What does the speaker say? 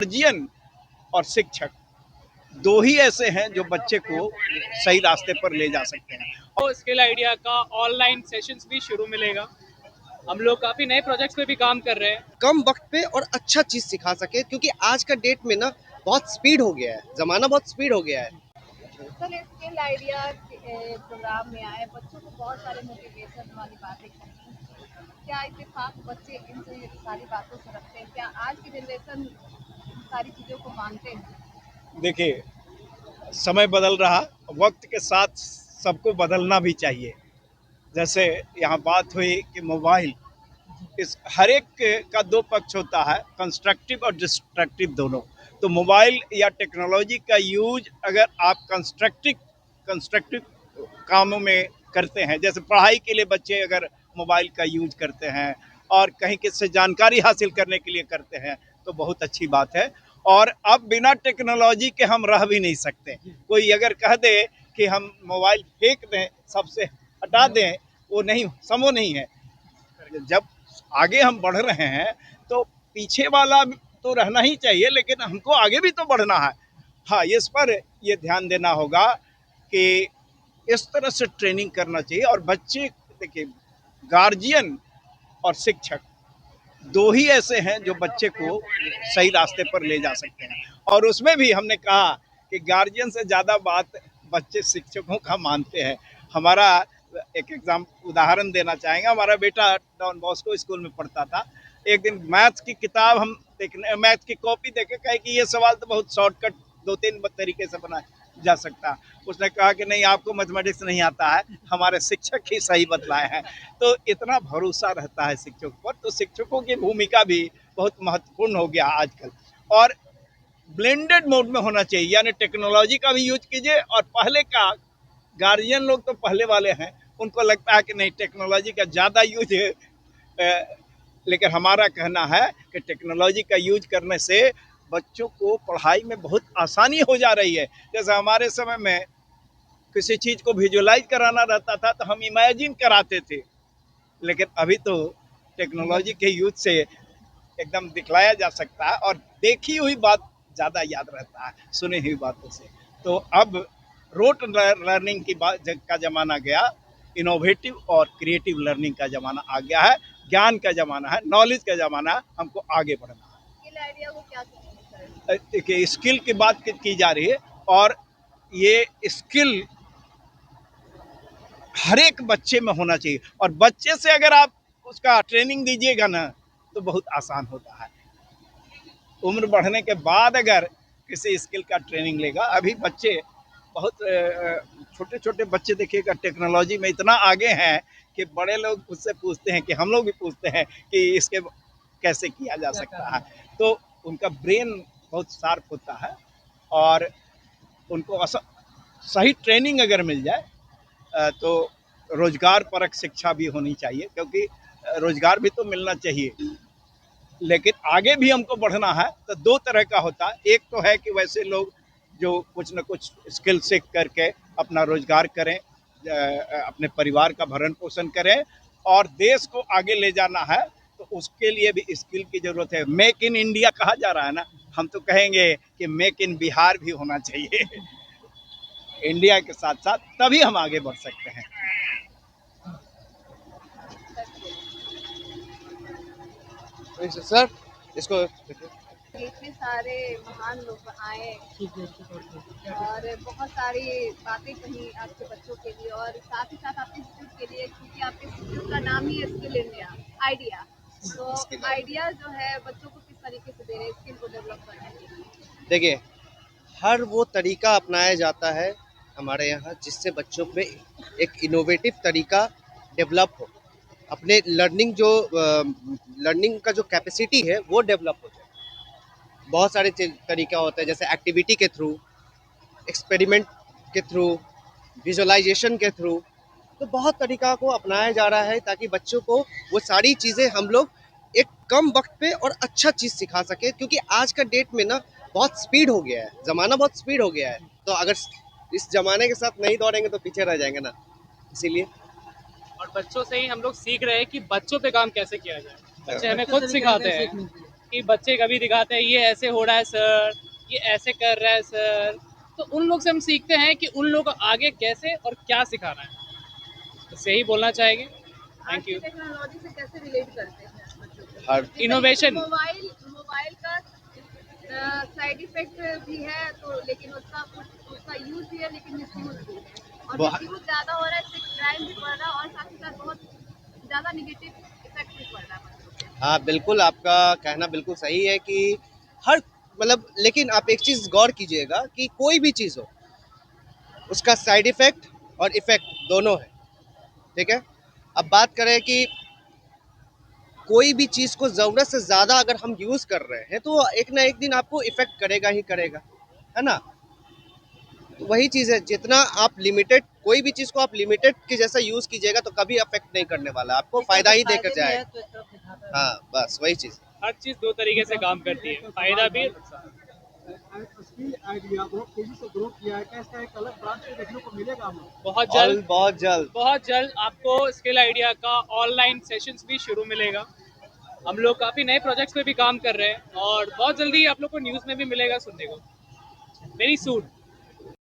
Guardian और शिक्षक दो ही ऐसे हैं जो बच्चे को सही रास्ते पर ले जा सकते हैं। तो स्किल आइडिया का ऑनलाइन सेशंस भी शुरू मिलेगा। हम लोग काफी नए प्रोजेक्ट्स पे भी काम कर रहे हैं। कम वक्त पे और अच्छा चीज सिखा सके, क्योंकि आज का डेट में ना बहुत स्पीड हो गया है, जमाना बहुत स्पीड हो गया है। सर स्किल आइडिया प्रोग्राम में आए बच्चों को बहुत सारे मोटिवेशन वाली बातें करनी, क्या इत्तेफाक बच्चे इन सारी बातों से रखते हैं? क्या आज की जनरेशन सारी चीज़ों को मानते हैं? देखिए, समय बदल रहा, वक्त के साथ सबको बदलना भी चाहिए। जैसे यहाँ बात हुई कि मोबाइल, इस हर एक का दो पक्ष होता है, कंस्ट्रक्टिव और डिस्ट्रक्टिव दोनों। तो मोबाइल या टेक्नोलॉजी का यूज अगर आप कंस्ट्रक्टिव कामों में करते हैं, जैसे पढ़ाई के लिए बच्चे अगर मोबाइल का यूज करते हैं और कहीं किसी जानकारी हासिल करने के लिए करते हैं तो बहुत अच्छी बात है। और अब बिना टेक्नोलॉजी के हम रह भी नहीं सकते। कोई अगर कह दे कि हम मोबाइल फेंक दें, सबसे हटा दें, वो नहीं, संभव नहीं है। जब आगे हम बढ़ रहे हैं तो पीछे वाला तो रहना ही चाहिए, लेकिन हमको आगे भी तो बढ़ना है। हाँ, इस पर ये ध्यान देना होगा कि इस तरह से ट्रेनिंग करना चाहिए। और बच्चे, देखिए, गार्जियन और शिक्षक दो ही ऐसे हैं जो बच्चे को सही रास्ते पर ले जा सकते हैं। और उसमें भी हमने कहा कि गार्जियन से ज़्यादा बात बच्चे शिक्षकों का मानते हैं। हमारा एक उदाहरण देना चाहेंगे। हमारा बेटा डॉन बॉस्को स्कूल में पढ़ता था। एक दिन मैथ्स की किताब हम देखने, मैथ्स की कॉपी देखे, कहे कि ये सवाल तो बहुत शॉर्टकट 2-3 तरीके से बना जा सकता। उसने कहा कि नहीं, आपको मैथमेटिक्स नहीं आता है, हमारे शिक्षक ही सही बतलाए हैं। तो इतना भरोसा रहता है शिक्षकों पर। तो शिक्षकों की भूमिका भी बहुत महत्वपूर्ण हो गया आजकल। और ब्लेंडेड मोड में होना चाहिए, यानी टेक्नोलॉजी का भी यूज कीजिए। और पहले का गार्जियन लोग तो पहले वाले हैं, उनको लगता है कि नहीं, टेक्नोलॉजी का ज़्यादा यूज है। लेकिन हमारा कहना है कि टेक्नोलॉजी का यूज करने से बच्चों को पढ़ाई में बहुत आसानी हो जा रही है। जैसे हमारे समय में किसी चीज़ को विजुलाइज कराना रहता था तो हम इमेजिन कराते थे, लेकिन अभी तो टेक्नोलॉजी के यूज से एकदम दिखलाया जा सकता है और देखी हुई बात ज़्यादा याद रहता है सुनी हुई बातों से। तो अब रोट लर्निंग की बात का ज़माना गया, इनोवेटिव और क्रिएटिव लर्निंग का ज़माना आ गया है, ज्ञान का ज़माना है, नॉलेज का ज़माना है। हमको आगे बढ़ना है। स्किल आइडिया को क्या कहेंगे सर? देखिए, स्किल की बात की जा रही है और ये स्किल हर एक बच्चे में होना चाहिए। और बच्चे से अगर आप उसका ट्रेनिंग दीजिएगा ना तो बहुत आसान होता है। उम्र बढ़ने के बाद अगर किसी स्किल का ट्रेनिंग लेगा, अभी बच्चे बहुत छोटे छोटे बच्चे देखिएगा टेक्नोलॉजी में इतना आगे हैं कि बड़े लोग उससे पूछते हैं, कि हम लोग भी पूछते हैं कि इसके कैसे किया जा सकता है। तो उनका ब्रेन बहुत शार्प होता है और उनको सही ट्रेनिंग अगर मिल जाए तो रोजगार परक शिक्षा भी होनी चाहिए, क्योंकि रोजगार भी तो मिलना चाहिए। लेकिन आगे भी हमको बढ़ना है तो दो तरह का होता है। एक तो है कि वैसे लोग जो कुछ न कुछ स्किल सीख करके अपना रोजगार करें, अपने परिवार का भरण पोषण करें और देश को आगे ले जाना है, तो उसके लिए भी स्किल की ज़रूरत है। मेक इन इंडिया कहा जा रहा है ना, हम तो कहेंगे कि मेक इन बिहार भी होना चाहिए इंडिया के साथ साथ, तभी हम आगे बढ़ सकते हैं। सर इसको इतने सारे महान लोग आए और बहुत सारी बातें कही आपके बच्चों के लिए और साथ ही साथ आपके इंस्टीट्यूट के लिए, क्योंकि आपके इंस्टीट्यूट का नाम ही है स्किल इंडिया आइडिया। तो आइडिया जो है बच्चों को किस तरीके से दे रहे हैं स्किल को डेवलप करने के लिए? देखिए, हर वो तरीका अपनाया जाता है हमारे यहाँ जिससे बच्चों में एक इनोवेटिव तरीका डेवलप हो, अपने लर्निंग का जो कैपेसिटी है वो डेवलप हो जाए। बहुत सारे तरीका होते हैं, जैसे एक्टिविटी के थ्रू, एक्सपेरिमेंट के थ्रू, विजुअलाइजेशन के थ्रू। तो बहुत तरीका को अपनाया जा रहा है ताकि बच्चों को वो सारी चीज़ें हम लोग एक कम वक्त पे और अच्छा चीज़ सिखा सके, क्योंकि आज का डेट में ना बहुत स्पीड हो गया है, ज़माना बहुत स्पीड हो गया है। तो अगर इस ज़माने के साथ नहीं दौड़ेंगे तो पीछे रह जाएंगे ना, इसीलिए। और बच्चों से ही हम लोग सीख रहे हैं कि बच्चों पे काम कैसे किया जाए। बच्चे हमें खुद सिखाते हैं कि बच्चे कभी दिखाते हैं ये ऐसे हो रहा है सर, ये ऐसे कर रहा है सर, तो उन लोग से हम सीखते हैं कि उन लोग को आगे कैसे और क्या सिखाना है। तो यही बोलना चाहेंगे। आज थैंक की यू। टेक्नोलॉजी से कैसे रिलेट करते हैं बच्चों को? हर जैसे Innovation। मोबाइल मोबाइल का साइड इफेक्ट भी है, तो लेकिन उसका यूज भी है, लेकिन मिसयूज भी है, और बहुत मिसयूज ज्यादा हो रहा है, इससे क्राइम भी बढ़ रहा है, और साथ ही साथ बहुत ज्यादा निगेटिव इफेक्ट भी पड़ रहा है बच्चों पे। हाँ बिल्कुल, आपका कहना बिल्कुल सही है कि हर मतलब, लेकिन आप एक चीज़ गौर कीजिएगा कि कोई भी चीज़ हो, उसका साइड इफेक्ट और इफेक्ट दोनों है, ठीक है। अब बात करें कि कोई भी चीज़ को ज़रूरत से ज़्यादा अगर हम यूज़ कर रहे हैं तो वो एक ना एक दिन आपको इफेक्ट करेगा ही करेगा, है ना। तो वही चीज़ है, जितना आप लिमिटेड, कोई भी चीज़ को आप लिमिटेड के जैसा यूज़ कीजिएगा तो कभी अफेक्ट नहीं करने वाला, आपको फायदा ही देकर जाएगा। हाँ बस वही चीज़। हर चीज़ दो तरीके से काम करती है, फायदा भी और नुकसान। स्किल आइडिया बहुत तेजी से ग्रो किया है, क्या इसका एक अलग ब्रांच भी देखने को मिलेगा हम लोग? बहुत जल्द, बहुत जल्द। बहुत जल्द आपको स्किल आइडिया का ऑनलाइन सेशंस भी शुरू मिलेगा। हम लोग काफ़ी नए प्रोजेक्ट्स पे भी काम कर रहे हैं और बहुत जल्दी आप लोग को न्यूज़ में भी मिलेगा सुनने को। Very soon.